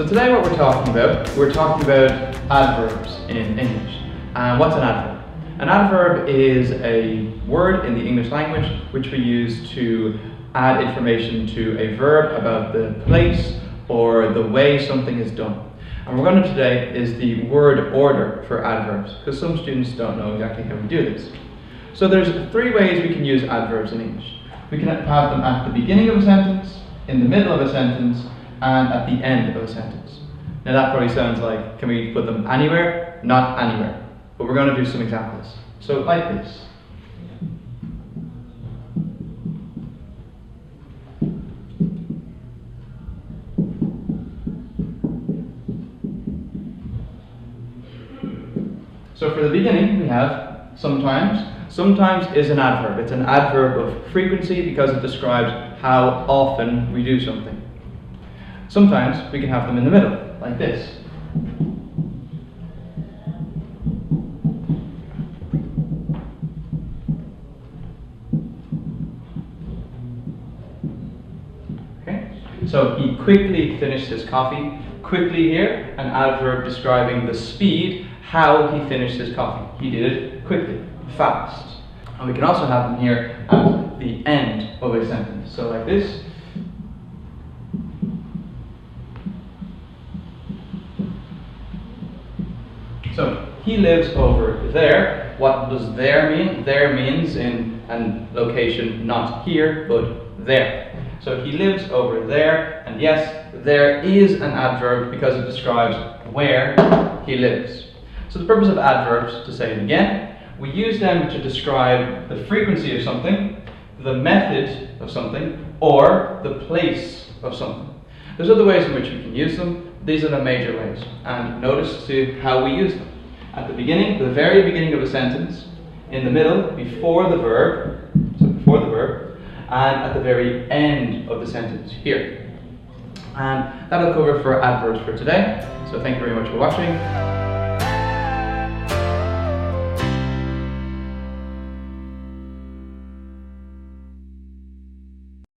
today what we're talking about adverbs in English. And what's an adverb? An adverb is a word in the English language which we use to add information to a verb about the place or the way something is done. And what we're going to do today is the word order for adverbs, because some students don't know exactly how we do this. So there's three ways we can use adverbs in English. We can have them at the beginning of a sentence, in the middle of a sentence, and at the end of a sentence. Now that probably sounds like, can we put them anywhere? Not anywhere. But we're going to do some examples. So like this. So for the beginning we have sometimes. Sometimes is an adverb. It's an adverb of frequency because it describes how often we do something. Sometimes we can have them in the middle, like this. Okay? So he quickly finished his coffee. Quickly here, an adverb describing the speed, how he finished his coffee. He did it quickly, fast. And we can also have them here at the end of a sentence. So like this. So he lives over there. What does there mean? There means in a location not here, but there. So he lives over there, and yes, there is an adverb because it describes where he lives. So the purpose of adverbs, to say it again, we use them to describe the frequency of something, the method of something, or the place of something. There's other ways in which we can use them. These are the major ways. And notice to how we use them. At the beginning, the very beginning of a sentence, in the middle, before the verb, and at the very end of the sentence here. And that'll cover for adverbs for today. So thank you very much for watching.